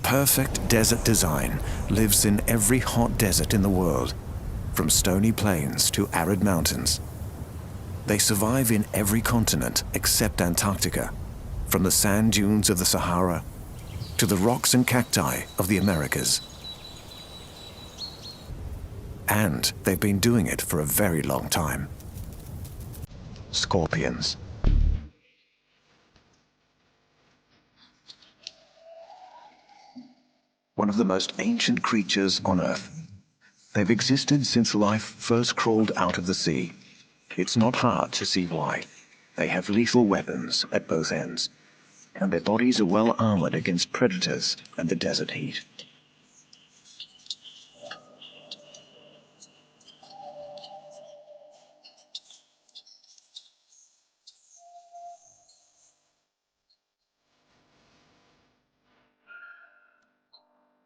perfect desert design lives in every hot desert in the world, from stony plains to arid mountains. They survive in every continent except Antarctica, from the sand dunes of the Sahara to the rocks and cacti of the Americas. And they've been doing it for a very long time. Scorpions. One of the most ancient creatures on Earth. They've existed since life first crawled out of the sea. It's not hard to see why. They have lethal weapons at both ends, and their bodies are well armored against predators and the desert heat.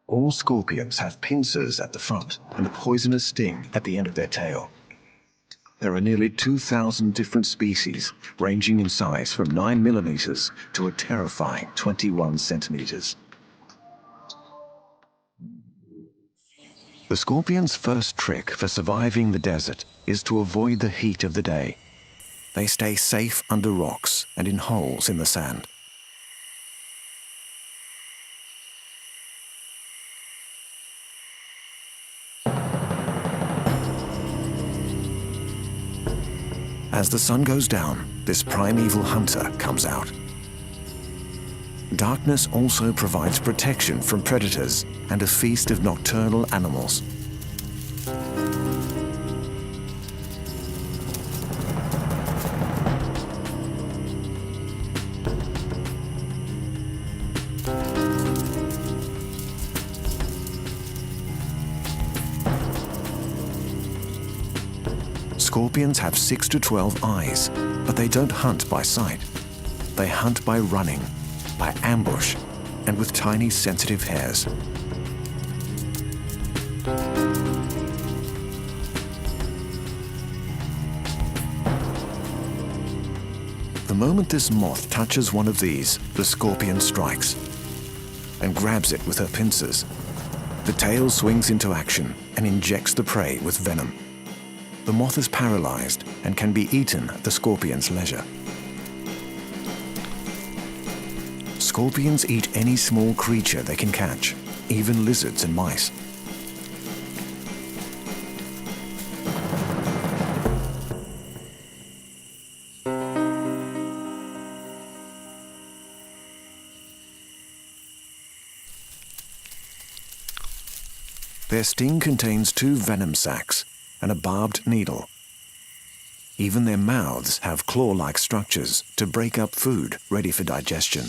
All scorpions have pincers at the front and a poisonous sting at the end of their tail. There are nearly 2,000 different species, ranging in size from 9 millimeters to a terrifying 21 centimeters. The scorpion's first trick for surviving the desert is to avoid the heat of the day. They stay safe under rocks and in holes in the sand. As the sun goes down, this primeval hunter comes out. Darkness also provides protection from predators and a feast of nocturnal animals. Scorpions have 6 to 12 eyes, but they don't hunt by sight. They hunt by running, by ambush, and with tiny sensitive hairs. The moment this moth touches one of these, the scorpion strikes and grabs it with her pincers. The tail swings into action and injects the prey with venom. The moth is paralyzed and can be eaten at the scorpion's leisure. Scorpions eat any small creature they can catch, even lizards and mice. Their sting contains 2 venom sacs and a barbed needle. Even their mouths have claw-like structures to break up food ready for digestion.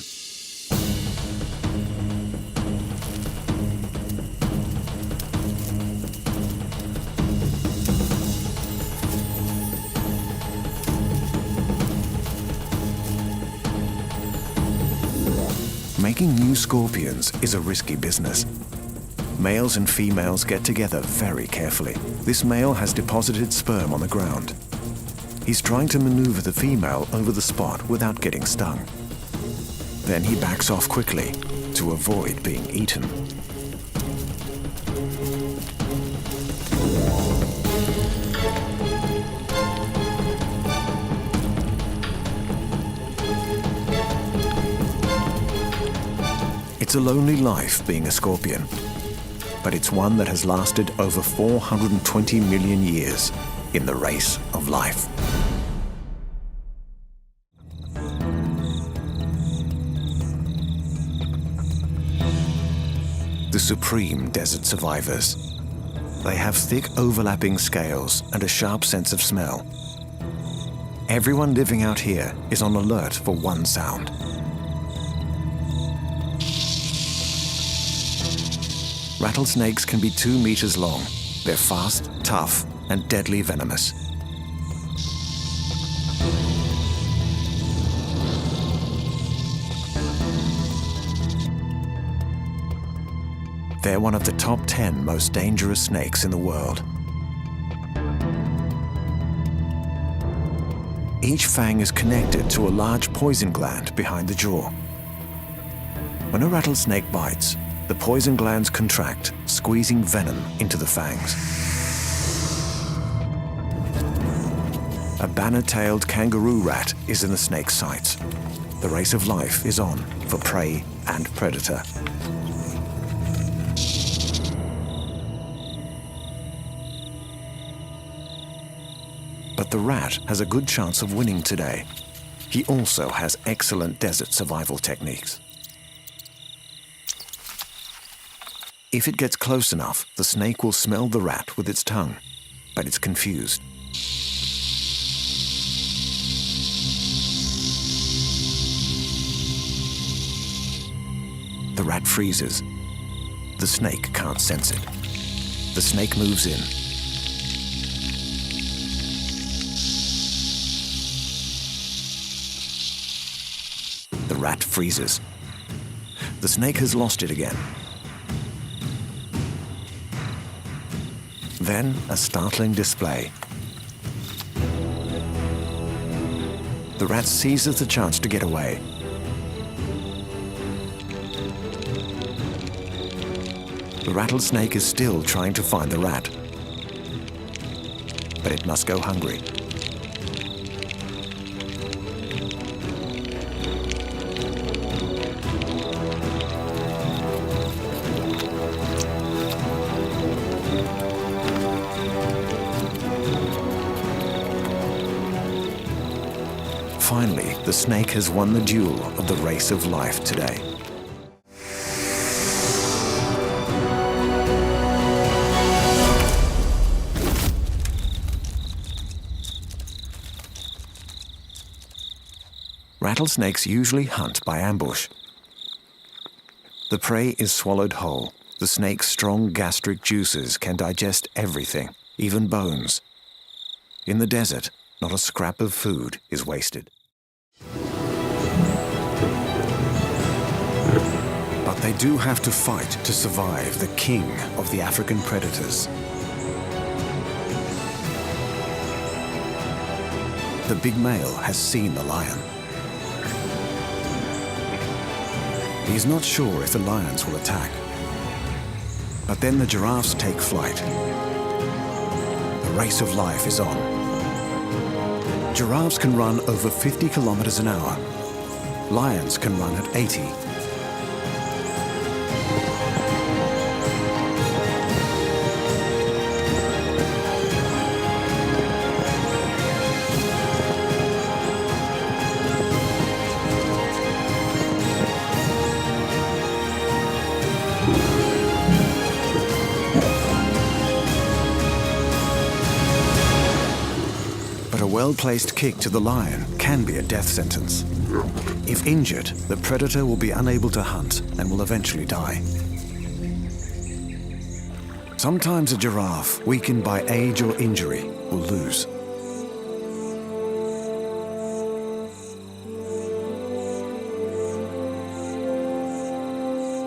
Making new scorpions is a risky business. Males and females get together very carefully. This male has deposited sperm on the ground. He's trying to maneuver the female over the spot without getting stung. Then he backs off quickly to avoid being eaten. It's a lonely life being a scorpion, but it's one that has lasted over 420 million years in the race of life. The supreme desert survivors. They have thick overlapping scales and a sharp sense of smell. Everyone living out here is on alert for one sound. Rattlesnakes can be 2 meters long. They're fast, tough, and deadly venomous. They're one of the top 10 most dangerous snakes in the world. Each fang is connected to a large poison gland behind the jaw. When a rattlesnake bites, The poison glands contract, squeezing venom into the fangs. A banner-tailed kangaroo rat is in the snake's sights. The race of life is on for prey and predator. But the rat has a good chance of winning today. He also has excellent desert survival techniques. If it gets close enough, the snake will smell the rat with its tongue, but it's confused. The rat freezes. The snake can't sense it. The snake moves in. The rat freezes. The snake has lost it again. Then a startling display. The rat seizes the chance to get away. The rattlesnake is still trying to find the rat, but it must go hungry. Finally, the snake has won the duel of the race of life today. Rattlesnakes usually hunt by ambush. The prey is swallowed whole. The snake's strong gastric juices can digest everything, even bones. In the desert, not a scrap of food is wasted. But they do have to fight to survive the king of the African predators. The big male has seen the lion. He's not sure if the lions will attack. But then the giraffes take flight. The race of life is on. Giraffes can run over 50 kilometers an hour. Lions can run at 80. But a well-placed kick to the lion can be a death sentence. If injured, the predator will be unable to hunt and will eventually die. Sometimes a giraffe, weakened by age or injury, will lose.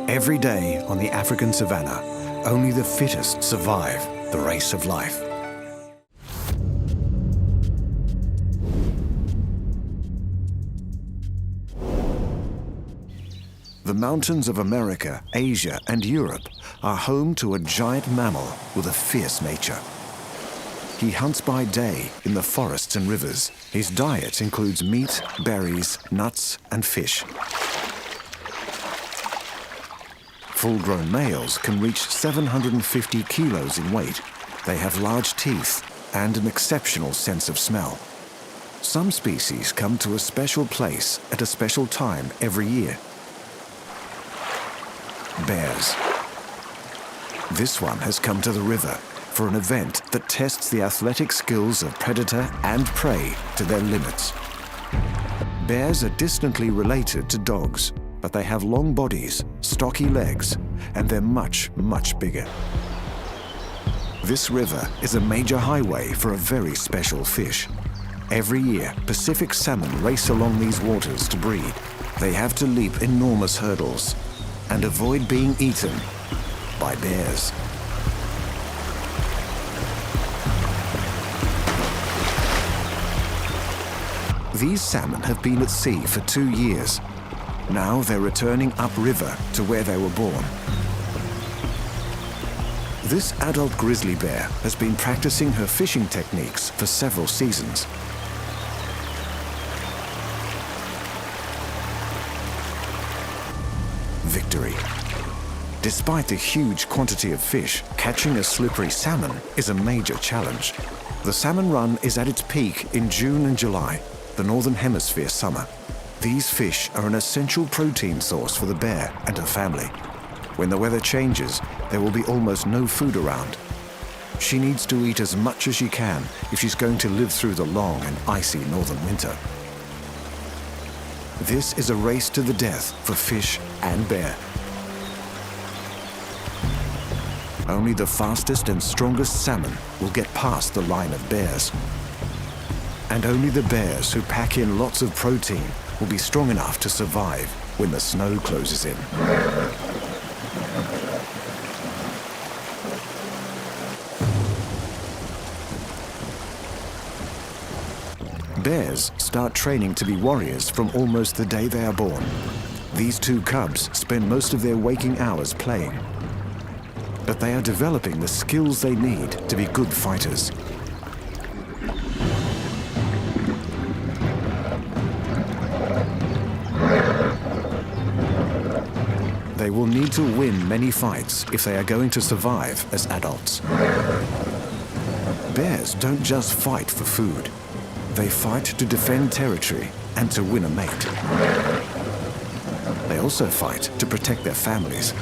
Every day on the African savanna, only the fittest survive the race of life. The mountains of America, Asia, and Europe are home to a giant mammal with a fierce nature. He hunts by day in the forests and rivers. His diet includes meat, berries, nuts, and fish. Full-grown males can reach 750 kilos in weight. They have large teeth and an exceptional sense of smell. Some species come to a special place at a special time every year. Bears. This one has come to the river for an event that tests the athletic skills of predator and prey to their limits. Bears are distantly related to dogs, but they have long bodies, stocky legs, and they're much, much bigger. This river is a major highway for a very special fish. Every year, Pacific salmon race along these waters to breed. They have to leap enormous hurdles and avoid being eaten by bears. These salmon have been at sea for 2 years. Now they're returning upriver to where they were born. This adult grizzly bear has been practicing her fishing techniques for several seasons. Victory. Despite the huge quantity of fish, catching a slippery salmon is a major challenge. The salmon run is at its peak in June and July, the Northern Hemisphere summer. These fish are an essential protein source for the bear and her family. When the weather changes, there will be almost no food around. She needs to eat as much as she can if she's going to live through the long and icy northern winter. This is a race to the death for fish and bear. Only the fastest and strongest salmon will get past the line of bears. And only the bears who pack in lots of protein will be strong enough to survive when the snow closes in. Bears start training to be warriors from almost the day they are born. These two cubs spend most of their waking hours playing. But they are developing the skills they need to be good fighters. They will need to win many fights if they are going to survive as adults. Bears don't just fight for food. They fight to defend territory and to win a mate. They also fight to protect their families.